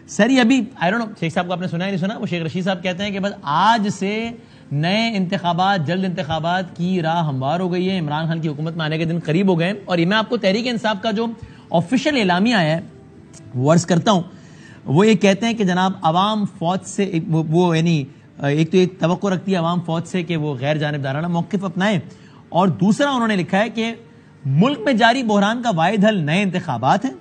سر یہ ابھی I don't know شیخ صاحب کو آپ نے سنا ہے نہیں سنا, وہ شیخ رشید صاحب کہتے ہیں کہ بس آج سے نئے انتخابات, جلد انتخابات کی راہ ہموار ہو گئی ہے, عمران خان کی حکومت میں آنے کے دن قریب ہو گئے. اور یہ میں آپ کو تحریک انصاف کا جو آفیشیل اعلامیہ آیا ہے وہ عرض کرتا ہوں. وہ یہ کہتے ہیں کہ جناب عوام فوج سے وہ یعنی ایک تو یہ توقع رکھتی ہے عوام فوج سے کہ وہ غیر جانبدارانہ موقف اپنائیں, اور دوسرا انہوں نے لکھا ہے کہ ملک میں جاری بحران کا واحد حل نئے انتخابات ہیں,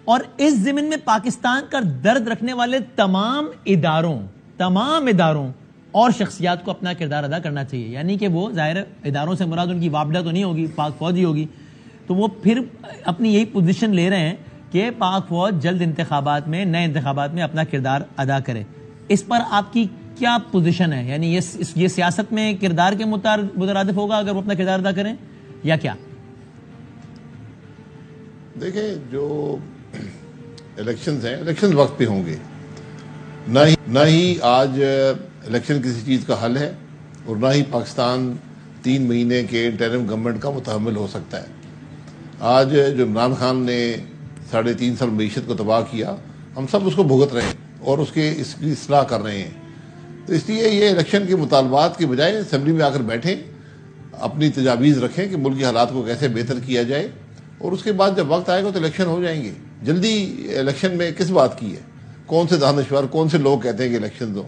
اور اس ضمن میں پاکستان کا درد رکھنے والے تمام اداروں اور شخصیات کو اپنا کردار ادا کرنا چاہیے. یعنی کہ وہ ظاہر اداروں سے مراد ان کی وابڈہ تو نہیں ہوگی, پاک فوج ہی ہوگی. تو وہ پھر اپنی یہی پوزیشن لے رہے ہیں کہ پاک فوج جلد انتخابات میں, نئے انتخابات میں اپنا کردار ادا کرے. اس پر آپ کی کیا پوزیشن ہے؟ یعنی یہ سیاست میں کردار کے مترادف ہوگا اگر وہ اپنا کردار ادا کریں یا کیا؟ دیکھیں جو الیکشنز ہیں, الیکشنز وقت پہ ہوں گے. نہ ہی آج الیکشن کسی چیز کا حل ہے, اور نہ ہی پاکستان 3 مہینے کے انٹرم گورنمنٹ کا متحمل ہو سکتا ہے. آج جو عمران خان نے 3.5 سال معیشت کو تباہ کیا, ہم سب اس کو بھگت رہے ہیں اور اس کی اصلاح کر رہے ہیں. تو اس لیے یہ الیکشن کے مطالبات کے بجائے اسمبلی میں آ کر بیٹھیں, اپنی تجاویز رکھیں کہ ملک کے حالات کو کیسے بہتر کیا جائے, اور اس کے بعد جب وقت آئے گا تو الیکشن ہو جائیں گے. جلدی الیکشن میں کس بات کی ہے؟ کون سے دانشور, کون سے لوگ کہتے ہیں کہ الیکشن دو؟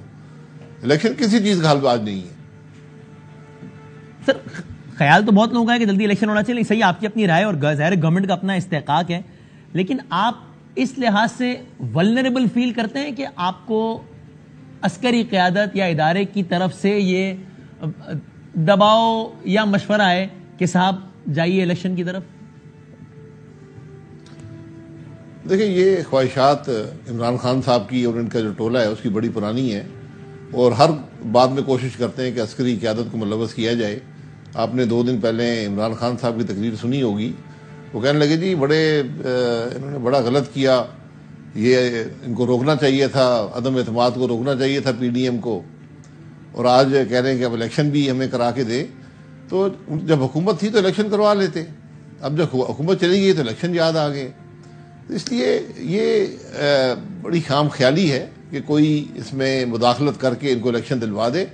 الیکشن کسی چیز کا حل آج نہیں ہے. سر خیال تو بہت لوگوں کا ہے کہ جلدی الیکشن ہونا چاہیے, صحیح آپ کی اپنی رائے اور ظاہر گورنمنٹ کا اپنا استحقاق ہے, لیکن آپ اس لحاظ سے ولنریبل فیل کرتے ہیں کہ آپ کو عسکری قیادت یا ادارے کی طرف سے یہ دباؤ یا مشورہ ہے کہ صاحب جائیے الیکشن کی طرف؟ دیکھیں یہ خواہشات عمران خان صاحب کی اور ان کا جو ٹولہ ہے اس کی بڑی پرانی ہے, اور ہر بات میں کوشش کرتے ہیں کہ عسکری قیادت کو ملوث کیا جائے. آپ نے 2 دن پہلے عمران خان صاحب کی تقریر سنی ہوگی, وہ کہنے لگے جی انہوں نے بڑا غلط کیا, یہ ان کو روکنا چاہیے تھا, عدم اعتماد کو روکنا چاہیے تھا پی ڈی ایم کو, اور آج کہہ رہے ہیں کہ اب الیکشن بھی ہمیں کرا کے دے. تو جب حکومت تھی تو الیکشن کروا لیتے, اب جب حکومت چلی گئی تو الیکشن یاد آ گئے. تو اس لیے یہ بڑی خام خیالی ہے کہ کوئی اس میں مداخلت کر کے ان کو الیکشن دلوا دے.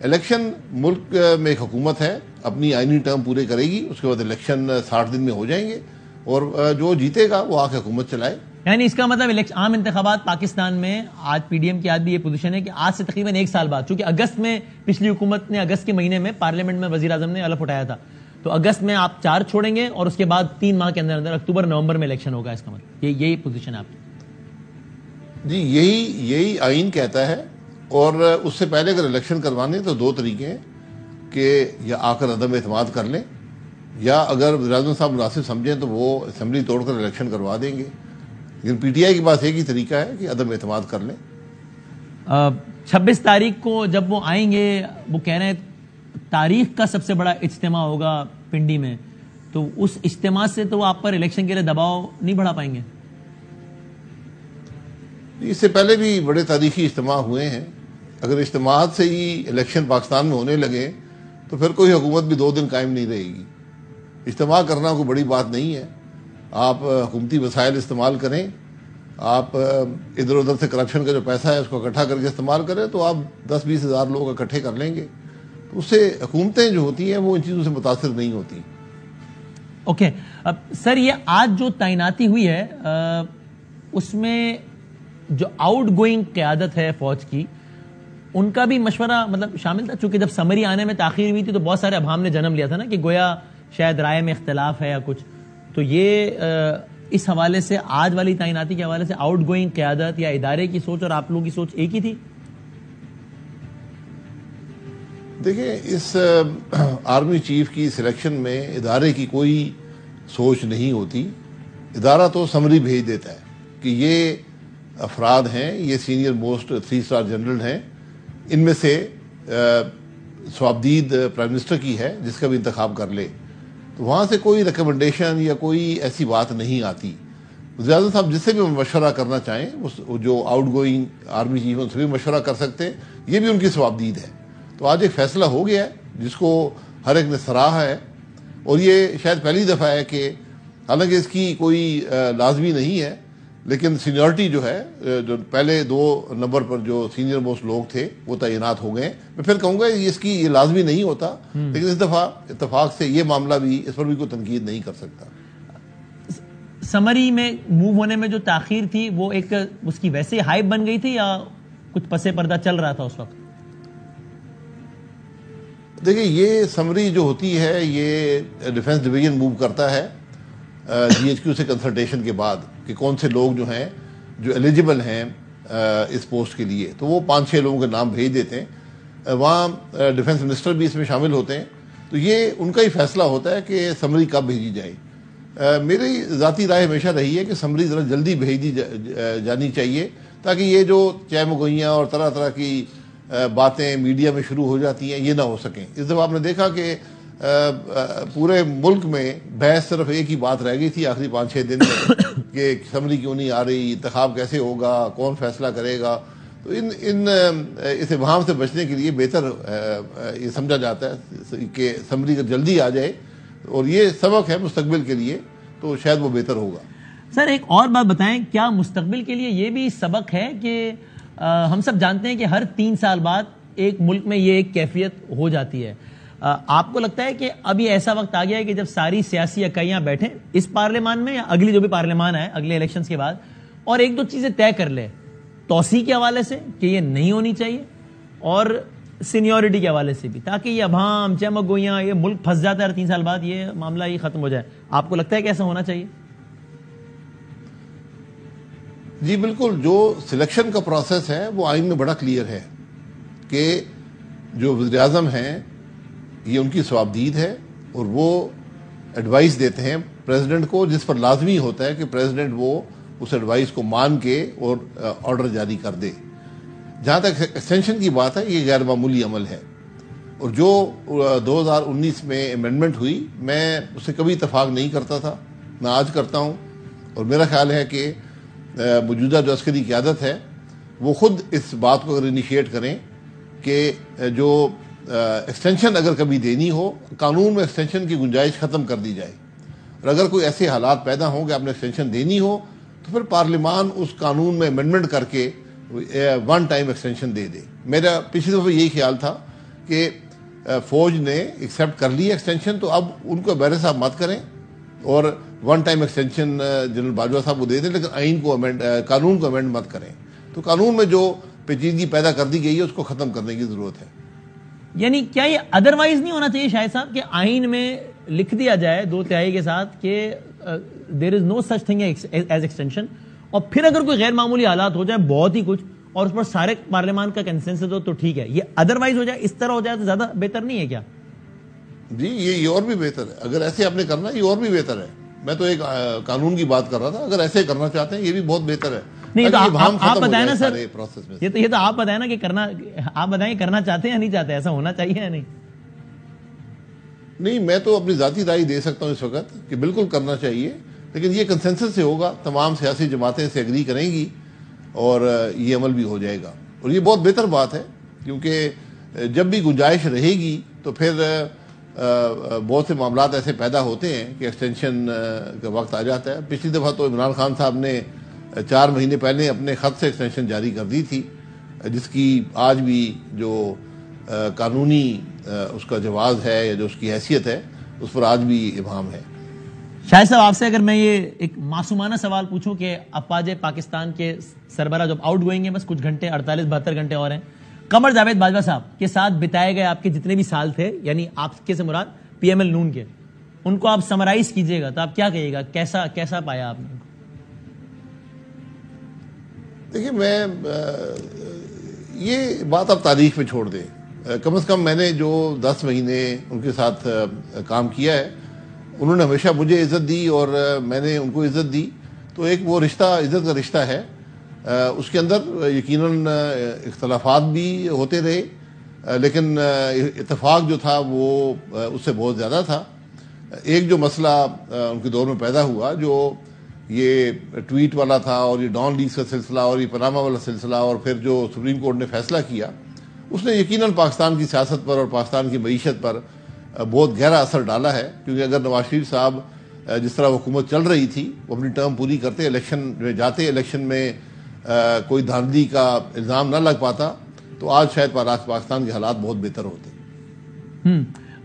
الیکشن ملک میں ایک حکومت ہے, اپنی آئینی ٹرم پورے کرے گی, اس کے بعد الیکشن 60 دن میں ہو جائیں گے, اور جو جیتے گا وہ آ کے حکومت چلائے. یعنی اس کا مطلب عام انتخابات پاکستان میں آج پی ڈی ایم کی آج بھی یہ پوزیشن ہے کہ آج سے تقریباً 1 سال بعد, چونکہ اگست میں پچھلی حکومت نے اگست کے مہینے میں پارلیمنٹ میں وزیر اعظم نے حلف اٹھایا تھا, تو اگست میں آپ 4 چھوڑیں گے اور اس کے بعد 3 ماہ کے اندر اکتوبر نومبر میں الیکشن ہوگا. اس کا مطلب یہی پوزیشن ہے آپ کی؟ جی یہی آئین کہتا ہے, اور اس سے پہلے اگر الیکشن کروانے تو 2 طریقے ہیں کہ یا آ کر عدم اعتماد کر لیں, یا اگر وزیر اعظم صاحب مناسب سمجھیں تو وہ اسمبلی توڑ کر الیکشن کروا دیں گے. لیکن پی ٹی آئی کے پاس ایک ہی طریقہ ہے کہ عدم اعتماد کر لیں. 26 تاریخ کو جب وہ آئیں گے, وہ کہہ رہے ہیں تاریخ کا سب سے بڑا اجتماع ہوگا پنڈی میں, تو اس اجتماع سے تو وہ آپ پر الیکشن کے لیے دباؤ نہیں بڑھا پائیں گے؟ اس سے پہلے بھی بڑے تاریخی اجتماع ہوئے ہیں. اگر اجتماعات سے ہی الیکشن پاکستان میں ہونے لگے تو پھر کوئی حکومت بھی 2 دن قائم نہیں رہے گی. اجتماع کرنا کوئی بڑی بات نہیں ہے. آپ حکومتی وسائل استعمال کریں, آپ ادھر ادھر سے کرپشن کا جو پیسہ ہے اس کو اکٹھا کر کے استعمال کریں, تو آپ 10-20 ہزار لوگ اکٹھے کر لیں گے. تو اس سے حکومتیں جو ہوتی ہیں وہ ان چیزوں سے متاثر نہیں ہوتی. اوکے. اب سر یہ آج جو تعیناتی ہوئی ہے اس میں جو آؤٹ گوئنگ قیادت ہے فوج کی, ان کا بھی مشورہ مطلب شامل تھا؟ چونکہ جب سمری آنے میں تاخیر ہوئی تھی تو بہت سارے ابہام نے جنم لیا تھا نا کہ گویا شاید رائے میں اختلاف ہے یا کچھ. تو یہ اس حوالے سے آج والی تعیناتی کے حوالے سے آؤٹ گوئنگ قیادت یا ادارے کی سوچ اور آپ لوگوں کی سوچ ایک ہی تھی؟ دیکھیں اس آرمی چیف کی سلیکشن میں ادارے کی کوئی سوچ نہیں ہوتی. ادارہ تو سمری بھیج دیتا ہے کہ یہ افراد ہیں, یہ سینئر موسٹ 3 اسٹار جنرل ہیں, ان میں سے صوابدید پرائم منسٹر کی ہے جس کا بھی انتخاب کر لے. تو وہاں سے کوئی ریکمنڈیشن یا کوئی ایسی بات نہیں آتی. وزیر اعظم صاحب جس سے بھی مشورہ کرنا چاہیں, جو آؤٹ گوئنگ آرمی چیف ان سے بھی مشورہ کر سکتے ہیں, یہ بھی ان کی صوابدید ہے. تو آج ایک فیصلہ ہو گیا ہے جس کو ہر ایک نے سراہا ہے, اور یہ شاید پہلی دفعہ ہے کہ حالانکہ اس کی کوئی لازمی نہیں ہے لیکن سینیورٹی جو ہے، جو پہلے 2 نمبر پر جو سینئر موسٹ لوگ تھے وہ تعینات ہو گئے. میں پھر کہوں گا اس کی یہ لازمی نہیں ہوتا، لیکن اس دفعہ اتفاق سے یہ معاملہ بھی، اس پر بھی کوئی تنقید نہیں کر سکتا. سمری میں موو ہونے میں جو تاخیر تھی وہ ایک اس کی ویسے ہائپ بن گئی تھی یا کچھ پس پردہ چل رہا تھا اس وقت؟ دیکھیں، یہ سمری جو ہوتی ہے یہ ڈیفنس ڈویژن موو کرتا ہے جی ایچ کیو سے کنسلٹیشن کے بعد کہ کون سے لوگ جو ہیں جو ایلیجیبل ہیں اس پوسٹ کے لیے، تو وہ 5-6 لوگوں کے نام بھیج دیتے ہیں. وہاں ڈیفنس منسٹر بھی اس میں شامل ہوتے ہیں، تو یہ ان کا ہی فیصلہ ہوتا ہے کہ سمری کب بھیجی جائے. میری ذاتی رائے ہمیشہ رہی ہے کہ سمری ذرا جلدی بھیج دی جانی چاہیے، تاکہ یہ جو چہمگوئیاں اور طرح طرح کی باتیں میڈیا میں شروع ہو جاتی ہیں یہ نہ ہو سکیں. اس دفعہ آپ نے دیکھا کہ پورے ملک میں بحث صرف ایک ہی بات رہ گئی تھی آخری 5-6 دن میں کہ سمری کیوں نہیں آ رہی، انتخاب کیسے ہوگا، کون فیصلہ کرے گا. تو اس ابہام سے بچنے کے لیے بہتر یہ سمجھا جاتا ہے کہ سمری جلدی آ جائے، اور یہ سبق ہے مستقبل کے لیے، تو شاید وہ بہتر ہوگا. سر ایک اور بات بتائیں، کیا مستقبل کے لیے یہ بھی سبق ہے کہ ہم سب جانتے ہیں کہ ہر 3 سال بعد ایک ملک میں یہ ایک کیفیت ہو جاتی ہے. آپ کو لگتا ہے کہ اب یہ ایسا وقت آ گیا ہے کہ جب ساری سیاسی اکائیاں بیٹھیں اس پارلیمان میں یا اگلی جو بھی پارلیمان ہے اگلے الیکشنز کے بعد، اور 1-2 چیزیں طے کر لے توسیع کے حوالے سے کہ یہ نہیں ہونی چاہیے، اور سینیورٹی کے حوالے سے بھی، تاکہ یہ ابہام چمک گوئیاں یہ ملک پھنس جاتا ہے ہر 3 سال بعد، یہ معاملہ ہی ختم ہو جائے. آپ کو لگتا ہے کہ ایسا ہونا چاہیے؟ جی بالکل. جو سلیکشن کا پروسیس ہے وہ آئین میں بڑا کلیئر ہے کہ جو وزیر اعظم ہیں یہ ان کی ثوابدید ہے، اور وہ ایڈوائس دیتے ہیں پریزیڈنٹ کو، جس پر لازمی ہوتا ہے کہ پریزیڈنٹ وہ اس ایڈوائس کو مان کے اور آرڈر جاری کر دے. جہاں تک ایکسٹینشن کی بات ہے یہ غیر معمولی عمل ہے، اور جو 2019 میں امینڈمنٹ ہوئی میں اس سے کبھی اتفاق نہیں کرتا تھا، نہ آج کرتا ہوں. اور میرا خیال ہے کہ موجودہ جو عسکری قیادت ہے وہ خود اس بات کو اگر انیشیٹ کریں کہ جو ایکسٹینشن اگر کبھی دینی ہو، قانون میں ایکسٹینشن کی گنجائش ختم کر دی جائے، اور اگر کوئی ایسے حالات پیدا ہوں کہ آپ نے ایکسٹینشن دینی ہو تو پھر پارلیمان اس قانون میں امینڈمنٹ کر کے 1 ٹائم ایکسٹینشن دے دے. میرا پچھلی دفعہ یہی خیال تھا کہ فوج نے ایکسیپٹ کر لی ایکسٹینشن، تو اب ان کو بیر صاحب مت کریں اور 1 ٹائم ایکسٹینشن جنرل باجوہ صاحب کو دے دیں، لیکن آئین کو قانون کو امینڈ مت کریں. تو قانون میں جو پیچیدگی پیدا کر دی گئی ہے اس کو ختم کرنے کی ضرورت ہے. یعنی کیا یہ ادروائز نہیں ہونا چاہیے شاہد صاحب کہ آئین میں لکھ دیا جائے 2/3 کے ساتھ کہ دیر از نو سچ تھنگ ایز ایکسٹینشن، اور پھر اگر کوئی غیر معمولی حالات ہو جائے بہت ہی کچھ اور اس پر سارے پارلیمان کا کنسنسس ہو تو ٹھیک ہے، یہ ادروائز ہو جائے اس طرح ہو جائے تو زیادہ بہتر نہیں ہے کیا؟ جی یہ اور بھی بہتر ہے. اگر ایسے آپ نے کرنا یہ اور بھی بہتر ہے. میں تو ایک قانون کی بات کر رہا تھا، اگر ایسے کرنا چاہتے ہیں یہ بھی بہت بہتر ہے. نہیں تو آپ بتائیں نا سر، یہ تو آپ بتائیں نا کہ آپ بتائیں کرنا چاہتے ہیں یا نہیں چاہتے، ایسا ہونا چاہیے یا نہیں؟ نہیں، میں تو اپنی ذاتی رائے دے سکتا ہوں اس وقت کہ بالکل کرنا چاہیے، لیکن یہ کنسنسس سے ہوگا، تمام سیاسی جماعتیں سے ایگری کریں گی اور یہ عمل بھی ہو جائے گا. اور یہ بہت بہتر بات ہے، کیونکہ جب بھی گنجائش رہے گی تو پھر بہت سے معاملات ایسے پیدا ہوتے ہیں کہ ایکسٹینشن کا وقت آ جاتا ہے. پچھلی دفعہ تو عمران خان صاحب نے 4 مہینے پہلے اپنے خط سے ایکسٹینشن جاری کر دی تھی، جس کی آج بھی جو قانونی اس کا جواز ہے یا جو اس کی حیثیت ہے اس پر آج بھی ابہام ہے. شاہد صاحب آپ سے اگر میں یہ ایک معصومانہ سوال پوچھوں کہ افواج پاکستان کے سربراہ جب آؤٹ گوئنگ ہیں، بس کچھ گھنٹے 48-72 گھنٹے اور ہیں، قمر جاوید باجوہ صاحب کے ساتھ بتائے گئے آپ کے جتنے بھی سال تھے، یعنی آپ کے سے مراد پی ایم ایل نون کے، ان کو آپ سمرائز کیجئے گا تو آپ کیا کہیے گا، کیسا پایا آپ نے؟ دیکھیے میں یہ بات آپ تاریخ میں چھوڑ دیں. کم از کم میں نے جو 10 مہینے ان کے ساتھ کام کیا ہے، انہوں نے ہمیشہ مجھے عزت دی اور میں نے ان کو عزت دی. تو ایک وہ رشتہ عزت کا رشتہ ہے. اس کے اندر یقیناً اختلافات بھی ہوتے رہے، لیکن اتفاق جو تھا وہ اس سے بہت زیادہ تھا. ایک جو مسئلہ ان کے دور میں پیدا ہوا، جو یہ ٹویٹ والا تھا اور یہ ڈان لیز کا سلسلہ اور یہ پاناما والا سلسلہ، اور پھر جو سپریم کورٹ نے فیصلہ کیا، اس نے یقیناً پاکستان کی سیاست پر اور پاکستان کی معیشت پر بہت گہرا اثر ڈالا ہے. کیونکہ اگر نواز شریف صاحب جس طرح حکومت چل رہی تھی وہ اپنی ٹرم پوری کرتے، الیکشن میں جاتے، الیکشن میں کوئی دھاندلی کا الزام نہ لگ پاتا تو آج شاید پاکستان کے حالات بہت بہتر ہوتے۔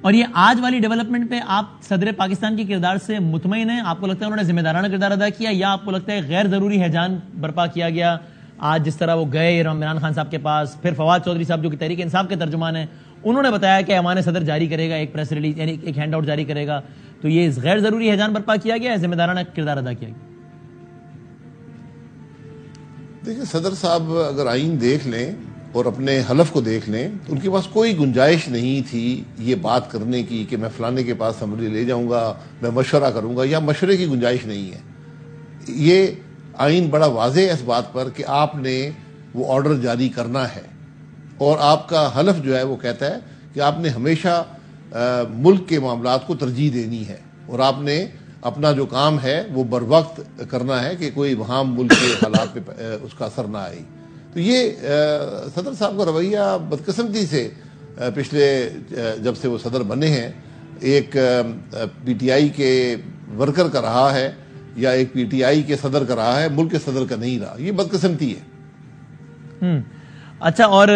اور یہ آج والی ڈیولپمنٹ پہ آپ صدر پاکستان کے کردار سے مطمئن ہیں؟ آپ کو لگتا ہے انہوں نے ذمہ دارانہ کردار ادا کیا، یا آپ کو لگتا ہے غیر ضروری ہیجان برپا کیا گیا؟ آج جس طرح وہ گئے عمران خان صاحب کے پاس، پھر فواد چودھری صاحب جو کہ تحریک انصاف کے ترجمان ہیں، انہوں نے بتایا کہ ایوان صدر جاری کرے گا ایک پریس ریلیز، یعنی ایک ہینڈ آؤٹ جاری کرے گا، تو یہ غیر ضروری ہیجان برپا کیا گیا ہے، ذمہ دارانہ کردار ادا کیا گیا؟ دیکھیں صدر صاحب اگر آئین دیکھ لیں اور اپنے حلف کو دیکھ لیں تو ان کے پاس کوئی گنجائش نہیں تھی یہ بات کرنے کی کہ میں فلانے کے پاس اسمبلی لے جاؤں گا، میں مشورہ کروں گا، یا مشورے کی گنجائش نہیں ہے۔ یہ آئین بڑا واضح ہے اس بات پر کہ آپ نے وہ آرڈر جاری کرنا ہے، اور آپ کا حلف جو ہے وہ کہتا ہے کہ آپ نے ہمیشہ ملک کے معاملات کو ترجیح دینی ہے، اور آپ نے اپنا جو کام ہے وہ بر وقت کرنا ہے کہ کوئی وہاں ملک کے حالات پہ اس کا اثر نہ آئے۔ تو یہ صدر صاحب کا رویہ بدقسمتی سے پچھلے جب سے وہ صدر بنے ہیں ایک پی ٹی آئی کے ورکر کا رہا ہے، یا ایک پی ٹی آئی کے صدر کا رہا ہے، ملک کے صدر کا نہیں رہا۔ یہ بدقسمتی ہے۔ اچھا، اور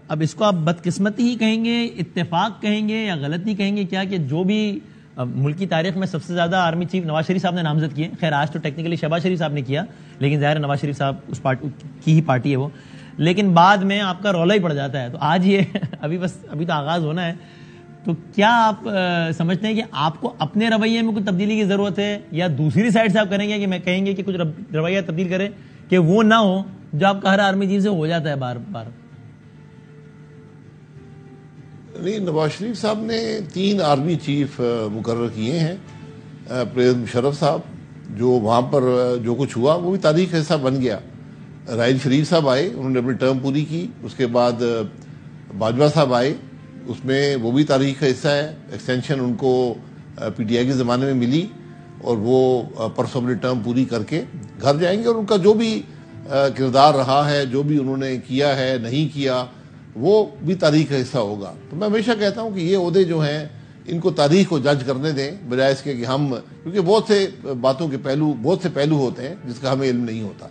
اب اس کو آپ بدقسمتی ہی کہیں گے، اتفاق کہیں گے، یا غلطی کہیں گے کیا، کہ جو بھی ملکی تاریخ میں سب سے زیادہ آرمی چیف نواز شریف صاحب نے نامزد کیے، خیر آج تو ٹیکنیکلی شہباز شریف صاحب نے کیا، لیکن ظاہر نواز شریف صاحب اس پارٹی کی ہی پارٹی ہے وہ، لیکن بعد میں آپ کا رولا ہی پڑ جاتا ہے۔ تو آج یہ ابھی تو آغاز ہونا ہے، تو کیا آپ سمجھتے ہیں کہ آپ کو اپنے رویے میں کوئی تبدیلی کی ضرورت ہے، یا دوسری سائڈ سے آپ کریں گے کہ میں کہیں گے کہ کچھ رویہ تبدیل کریں کہ وہ نہ ہو جو آپ کا ہر آرمی چیف سے ہو جاتا ہے بار بار؟ نہیں، نواز شریف صاحب نے 3 آرمی چیف مقرر کیے ہیں۔ پرویز مشرف صاحب، جو وہاں پر جو کچھ ہوا وہ بھی تاریخ کا حصہ بن گیا۔ راحیل شریف صاحب آئے، انہوں نے اپنی ٹرم پوری کی، اس کے بعد باجوہ صاحب آئے، اس میں وہ بھی تاریخ کا حصہ ہے، ایکسٹینشن ان کو پی ٹی آئی کے زمانے میں ملی، اور وہ پرسوں اپنی ٹرم پوری کر کے گھر جائیں گے، اور ان کا جو بھی کردار رہا ہے، جو بھی انہوں نے کیا ہے نہیں کیا، وہ بھی تاریخ کا حصہ ہوگا۔ تو میں ہمیشہ کہتا ہوں کہ یہ عہدے جو ہیں ان کو تاریخ کو جج کرنے دیں، بجائے اس کے کہ ہم، کیونکہ بہت سے باتوں کے پہلو، بہت سے پہلو ہوتے ہیں جس کا ہمیں علم نہیں ہوتا۔